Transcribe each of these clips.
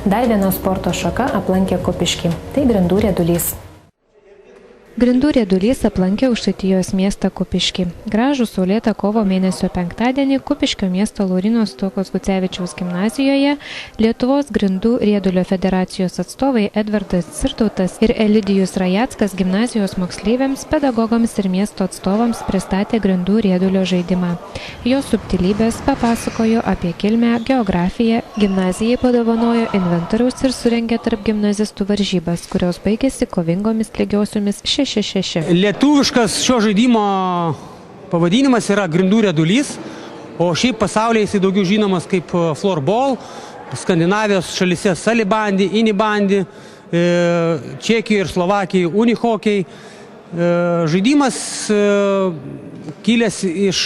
Dar viena sporto šaka aplankė Kupiškį. Tai grindų riedulys. Grindų riedulys aplankė Aukštaitijos miestą Kupiškį. Gražų saulėtą kovo mėnesio penktadienį Kupiškio miesto Lauryno Stuokos Gucevičiaus gimnazijoje Lietuvos grindų riedulio federacijos atstovai Edvardas Cirtautas ir Elidijus Rajackas gimnazijos moksleiviams, pedagogams ir miesto atstovams pristatė grindų riedulio žaidimą. Jo subtilybės papasakojo apie kilmę, geografiją, gimnazijai padovanojo inventoriaus ir surengė tarp gimnazistų varžybas, kurios baigėsi kovingomis lygiosiomis 6-6. Lietuviškas šio žaidimo pavadinimas yra grindų riedulys, o šiaip pasaulyje jisai daugiau žinomas kaip floorball, Skandinavijos šalyse salibandi, inibandi, Čekijoje ir Slovakijoje unihokiai. Žaidimas kilęs iš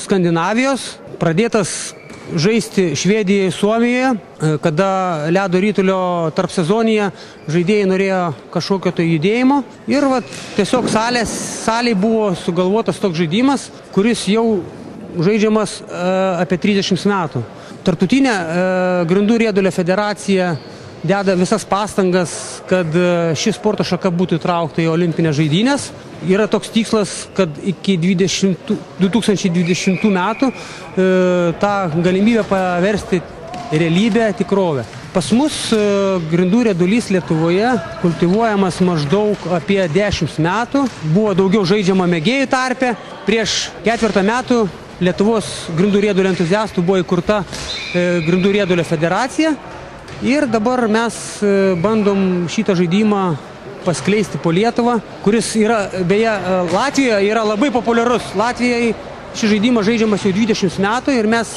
Skandinavijos, pradėtas žaisti Švedijoje, Suomijoje, kada ledo rytulio tarp sezonėje žaidėjai norėjo kažkokio tai judėjimo. Ir tiesiog salėje buvo sugalvotas toks žaidimas, kuris jau žaidžiamas apie 30 metų. Tarptautinė grindų riedulio federacija deda visas pastangas, kad ši sporto šaka būtų įtraukta į olimpinės žaidynės. Yra toks tikslas, kad iki 2020 metų tą galimybę paversti realybę, tikrovę. Pas mus grindų riedulys Lietuvoje kultivuojamas maždaug apie 10 metų. Buvo daugiau žaidžiama mėgėjų tarpe. Prieš 4 metų Lietuvos grindų riedulio entuziastų buvo įkurta grindų riedulio federacija. Ir dabar mes bandom šitą žaidimą paskleisti po Lietuvą, kuris yra, beje, Latvijoje yra labai populiarus. Latvijoje šis žaidimas žaidžiamas jau 20 metų ir mes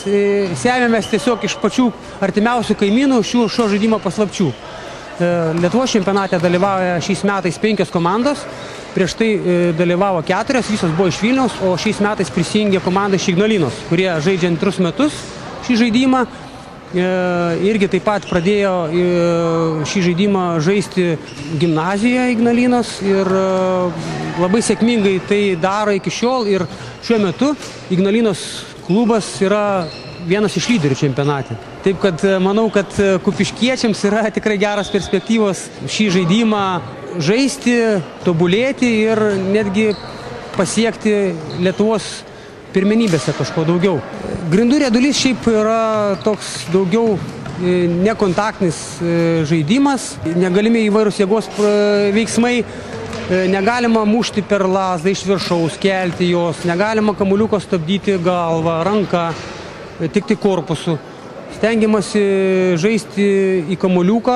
semiamės tiesiog iš pačių artimiausių kaimynų šio žaidimo paslapčių. Lietuvos čempionate dalyvauja šiais metais 5 komandos, prieš tai dalyvavo 4, visos buvo iš Vilniaus, o šiais metais prisijungė komanda iš Ignalinos, kurie žaidžia antrus metus šį žaidimą. Irgi taip pat pradėjo šį žaidimą žaisti gimnazijoje Ignalinos ir labai sėkmingai tai daro iki šiol ir šiuo metu Ignalinos klubas yra vienas iš lyderių čempionate. Taip kad manau, kad kupiškiečiams yra tikrai geras perspektyvos šį žaidimą žaisti, tobulėti ir netgi pasiekti Lietuvos pirmenybėse kažko daugiau. Grindų riedulys šiaip yra toks daugiau nekontaktinis žaidimas, negalimi įvairūs jėgos veiksmai, negalima mušti per lazdą iš viršaus, kelti jos, negalima kamuoliuko stabdyti galvą, ranką, tik korpusu. Stengiamasi žaisti į kamuoliuką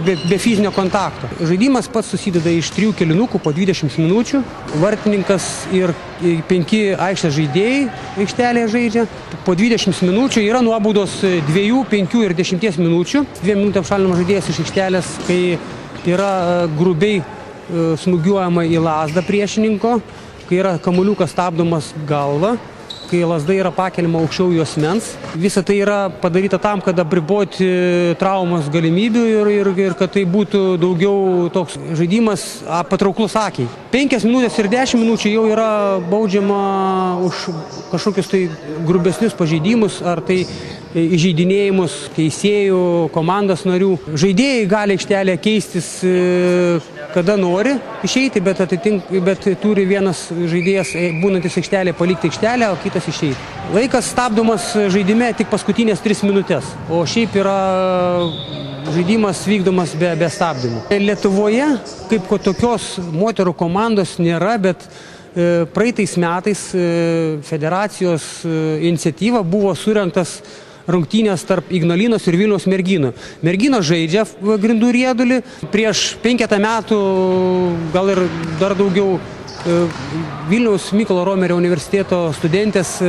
be fizinio kontakto. Žaidimas pats susideda iš 3 kėlinukų po 20 minučių. Vartininkas ir 5 aikštės žaidėjai aikštelėje žaidžia. Po 20 minučių yra nuobaudos 2, 5 ir 10 minučių. 2 minutėms šalinamas žaidėjas iš aikštelės, kai yra grubiai smūgiuojama į lazdą priešininko, kai yra kamuoliukas stabdomas galva, kai lazda yra pakeliama aukščiau juosmens. Visa tai yra padaryta tam, kad apriboti traumos galimybių ir kad tai būtų daugiau toks žaidimas patrauklus akiai. 5 minutės ir 10 minučių jau yra baudžiama už kažkokius tai grubesnius pažeidimus ar tai įžeidinėjimus teisėjų, komandos narių. Žaidėjai gali aikštelėje keistis kada nori išeiti, bet turi vienas žaidėjas būnantis aikštelėje palikti aikštelę, o kitas išeiti. Laikas stabdomas žaidime tik paskutinės 3 minutės, o šiaip yra žaidimas vykdomas be stabdymų. Lietuvoje kaip tokios moterų komandos nėra, bet praeitais metais federacijos iniciatyva buvo surengtas rungtynės tarp Ignalinos ir Vilniaus merginų. Merginos žaidžia grindų riedulį. Prieš 5 metų, gal ir dar daugiau, Vilniaus Mykolo Romerio universiteto studentės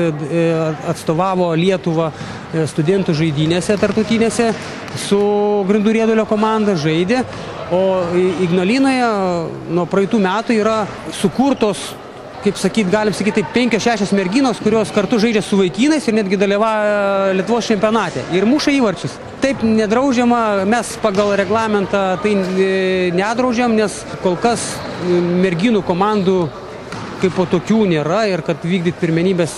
atstovavo Lietuvą studentų žaidynėse tarptautinėse su grindų riedulio komanda, žaidė. O Ignalinoje nuo praeitų metų yra sukurtos, kaip sakyt, galim sakyti, 5-6 merginos, kurios kartu žaidžia su vaikinais ir netgi dalyvauja Lietuvos čempionate ir muša įvarčius. Taip nedraudžiama, mes pagal reglamentą tai nedraudžiam, nes kol kas merginų komandų kaip po tokių nėra ir kad vykdyti pirmenybės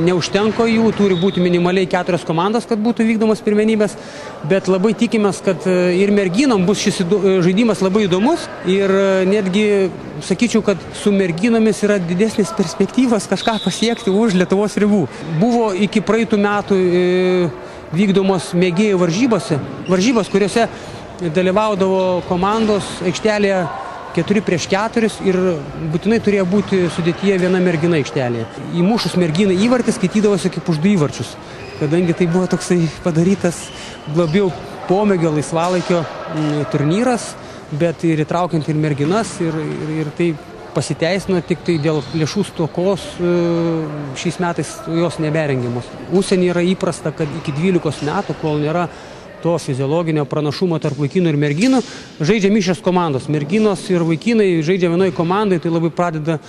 neužtenka jų, turi būti minimaliai 4 komandos, kad būtų vykdomos pirmenybės, bet labai tikimės, kad ir merginom bus šis žaidimas labai įdomus ir netgi sakyčiau, kad su merginomis yra didesnis perspektyvas kažką pasiekti už Lietuvos ribų. Buvo iki praeitų metų vykdomos mėgėjų varžybos, kuriuose dalyvaudavo komandos aikštelėje 4-4 ir būtinai turėjo būti sudėtyje viena mergina aikštelėje. Įmušus merginą įvartį skaitydavosi kaip už 2 įvarčius, kadangi tai buvo toksai padarytas labiau pomėgio laisvalaikio turnyras, bet ir įtraukiant ir merginas ir tai pasiteisino, tik tai dėl lėšų stokos šiais metais jos neberengiamos. Užsieny yra įprasta, kad iki 12 metų, kol nėra to fiziologinio pranašumo tarp vaikinų ir merginų, žaidžia mišrios komandos. Merginos ir vaikinai žaidžia vienoje komandai, tai labai pradeda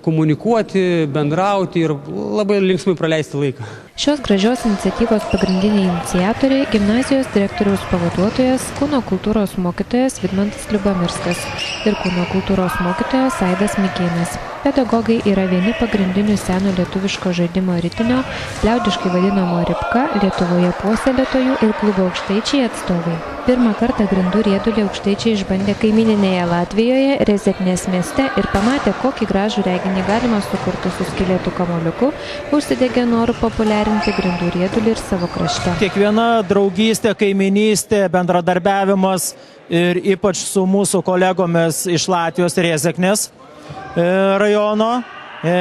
komunikuoti, bendrauti ir labai linksmai praleisti laiką. Šios gražios iniciatyvos pagrindiniai iniciatoriai – gimnazijos direktoriaus pavaduotojas, kūno kultūros mokytojas Vidmantas Liubamirskas ir kūno kultūros mokytojas Aidas Mikėnas. Pedagogai yra vieni pagrindinių seno lietuviško žaidimo ritinio, liaudiškai vadinamo ribka, Lietuvoje puoselėtojų ir klubo Aukštaičiai atstovai. Pirmą kartą grindų riedulį Aukštaičiai išbandė kaimyninėje Latvijoje, Rezetnės mieste ir pamatė, kokį gražų reginį galima sukurti su skylėtų kamuoliuku, užsidegė noru populiarinti grindų riedulį ir savo krašte. Kiekviena draugystė, kaiminystė, bendradarbiavimas ir ypač su mūsų kolegomis iš Latvijos Rezetnės rajono.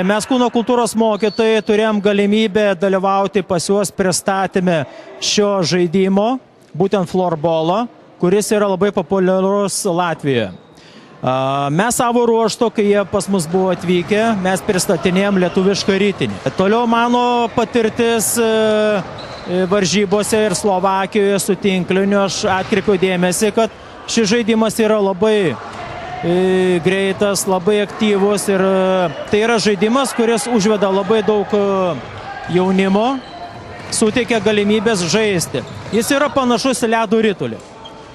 Mes kūno kultūros mokytojai turėjom galimybę dalyvauti pas juos pristatyme šio žaidimo, būtent florbolo, kuris yra labai populiarus Latvijoje. Mes savo ruožtu, kai jie pas mus buvo atvykę, mes pristatinėjom lietuvišką ritinį. Toliau mano patirtis varžybose ir Slovakijoje su tinkliniu, aš atkreipiu dėmesį, kad šis žaidimas yra labai greitas, labai aktyvus ir tai yra žaidimas, kuris užveda labai daug jaunimo, suteikia galimybės žaisti. Jis yra panašus į ledo ritulį.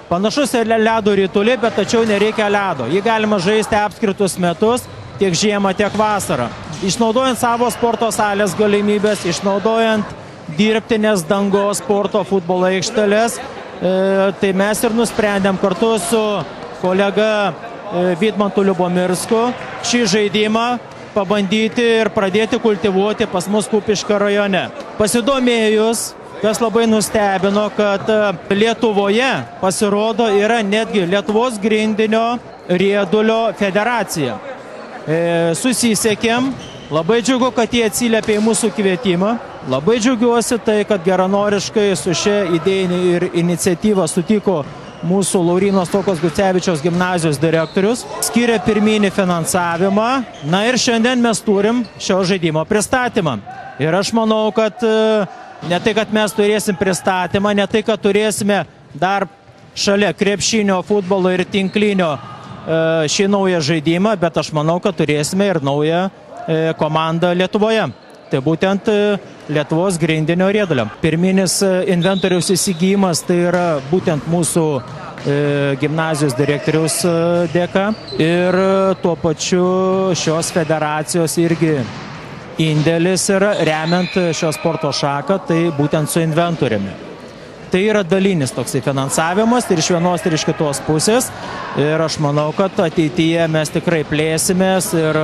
Panašus į ledo ritulį, bet tačiau nereikia ledo. Jį galima žaisti apskritus metus, tiek žiemą, tiek vasarą. Išnaudojant savo sporto salės galimybės, išnaudojant dirbtinės dangos sporto futbolo aikšteles, tai mes ir nusprendėm kartu su kolega Vidmantu Liubamirsku šį žaidimą pabandyti ir pradėti kultivuoti pas mus Kupiškio rajone. Pasidomėjus, kas labai nustebino, kad Lietuvoje pasirodo yra netgi Lietuvos grindinio riedulio federacija. Susisiekėm, labai džiugu, kad jie atsiliepė į mūsų kvietimą. Labai džiaugiuosi tai, kad geranoriškai su šia idėjinė ir iniciatyva sutiko mūsų Lauryno Stuokos Gucevičiaus gimnazijos direktorius, skiria pirminį finansavimą. Na ir šiandien mes turim šio žaidimo pristatymą. Ir aš manau, kad ne tai, kad mes turėsim pristatymą, ne tai, kad turėsime dar šalia krepšinio, futbolo ir tinklinio šį naują žaidimą, bet aš manau, kad turėsime ir naują komandą Lietuvoje. Tai būtent Lietuvos grindinio riedulio. Pirminis inventoriaus įsigijimas tai yra būtent mūsų gimnazijos direktoriaus dėka ir tuo pačiu šios federacijos irgi indėlis yra remiant šios sporto šaką, tai būtent su inventoriumi. Tai yra dalinis toksai finansavimas ir iš vienos ir iš kitos pusės. Ir aš manau, kad ateityje mes tikrai plėsimės ir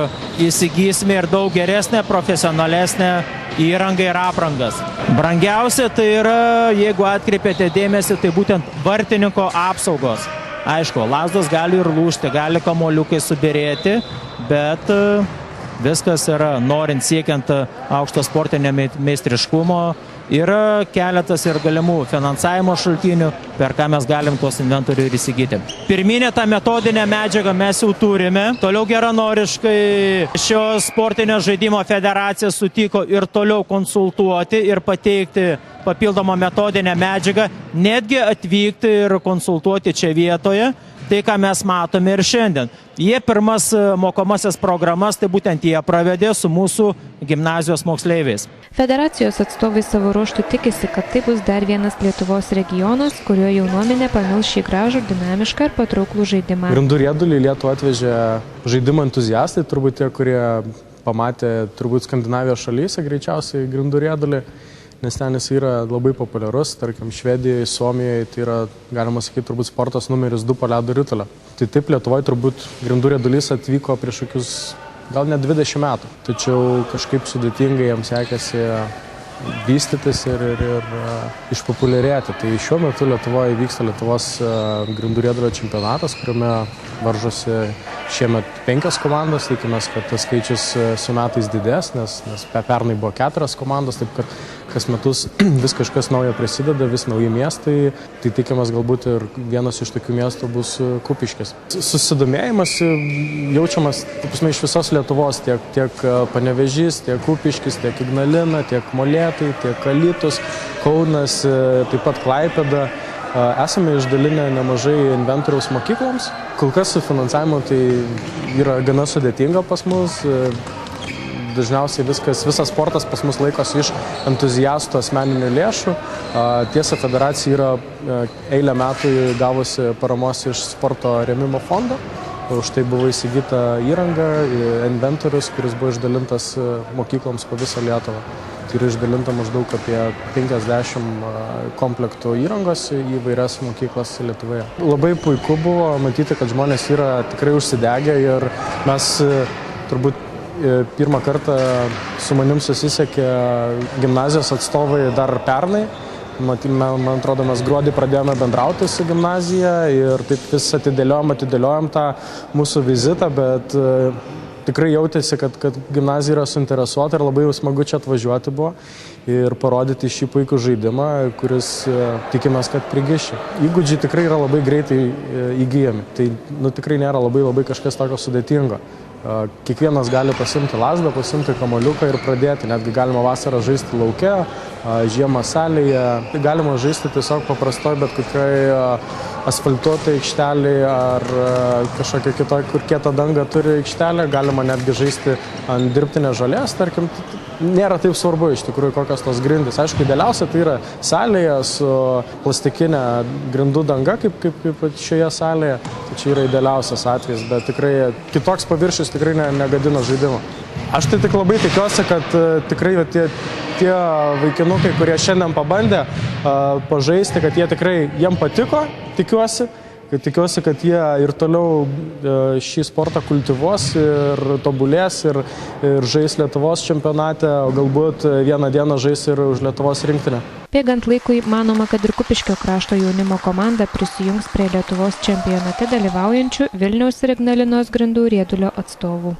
įsigysime ir daug geresnę, profesionalesnę įrangą ir aprangas. Brangiausia tai yra, jeigu atkreipėte dėmesį, tai būtent vartininko apsaugos. Aišku, lazdos gali ir lūžti, gali kamuoliukai subirėti, bet viskas yra, norint siekiant aukšto sportinio meistriškumo, yra keletas ir galimų finansavimo šaltinių, per ką mes galim tuos inventorių ir įsigyti. Pirminę tą metodinę medžiagą mes jau turime. Toliau geranoriškai šios sportinio žaidimo federacija sutiko ir toliau konsultuoti ir pateikti papildomą metodinę medžiagą, netgi atvykti ir konsultuoti čia vietoje. tai, ką mes matome ir šiandien. Jie pirmas mokomasias programas, tai būtent jie pravedė su mūsų gimnazijos moksleiviais. Federacijos atstovai savo ruožtų tikisi, kad tai bus dar vienas Lietuvos regionas, kurio jaunuomenė pamils šį gražų, dinamišką ir patrauklų žaidimą. Grindų riedulį Lietuvą atvežė žaidimą entuziastai, turbūt tie, kurie pamatė turbūt Skandinavijos šalyse greičiausiai grindų riedulį, nes ten jis yra labai populiarus, tarkim Švedijoje, Suomijoje, tai yra, galima sakyti, turbūt sportas numeris 2 po ledo ritulio. Tai taip Lietuvoje turbūt grindų riedulys atvyko prieš kokius gal net 20 metų, tačiau kažkaip sudėtingai jam sekėsi vystytis ir išpopuliarėti. Tai šiuo metu Lietuvoje vyksta Lietuvos grindų riedulio čempionatas, kuriame varžosi šiemet 5 komandos, tikimės, kad tas skaičius su metais didės, nes pernai buvo 4 komandos, taip kad kas metus vis kažkas naujo prisideda, vis nauji miestai, tai tikimės galbūt ir vienas iš tokių miestų bus Kupiškis. Susidomėjimas jaučiamas iš visos Lietuvos, tiek Panevėžys, tiek Kupiškis, tiek Ignalina, tiek Molėtai, tiek Alytus, Kaunas, taip pat Klaipėda. Esame išdalinę nemažai inventoriaus mokykloms. Kol kas su finansavimu tai yra gana sudėtinga pas mus. Dažniausiai visas sportas pas mus laikosi iš entuziastų asmeninių lėšų. Tiesa, federacija yra eilę metų gavusi paramos iš sporto rėmimo fondo. Už tai buvo įsigyta įranga, inventorius, kuris buvo išdalintas mokykloms po visą Lietuvą. Tai yra išdalinta maždaug apie 50 komplektų įrangos į įvairias mokyklas Lietuvoje. Labai puiku buvo matyti, kad žmonės yra tikrai užsidegę ir mes turbūt pirmą kartą su manim susisiekė gimnazijos atstovai dar pernai. Man atrodo, mes gruodį pradėjome bendrauti su gimnazija ir taip vis atidėliojom tą mūsų vizitą, bet tikrai jautėsi, kad gimnazija yra suinteresuota ir labai smagu čia atvažiuoti buvo ir parodyti šį puikų žaidimą, kuris tikimės, kad prigiši. Įgūdžiai tikrai yra labai greitai įgyjami, tai tikrai nėra labai kažkas tokio sudėtingo. Kiekvienas gali pasimti lazdą, pasimti kamuoliuką ir pradėti. Netgi galima vasarą žaisti lauke, žiemą salėje. Galima žaisti tiesiog paprastoj, bet kokioj asfaltuotai aikštelėje ar kažkokia kitokia, kur kietą dangą turi aikštelė. Galima netgi žaisti ant dirbtinės žolės, tarkim. Nėra taip svarbu iš tikrųjų, kokios tos grindys. Aišku, idealiausia tai yra salėje su plastikinė grindų danga, kaip šioje salėje. Tai čia yra idealiausias atvejis, bet tikrai kitoks paviršius tikrai negadina žaidimo. Aš tai tik labai tikiuosi, kad tikrai tie vaikinukai, kurie šiandien pabandė pažaisti, kad jie tikrai jiem patiko, tikiuosi, kad jie ir toliau šį sportą kultivuos ir tobulės ir žais Lietuvos čempionate, o galbūt vieną dieną žais ir už Lietuvos rinktinę. Bėgant laikui, manoma, kad ir Kupiškio krašto jaunimo komanda prisijungs prie Lietuvos čempionate dalyvaujančių Vilniaus ir Ignalinos grindų riedulio atstovų.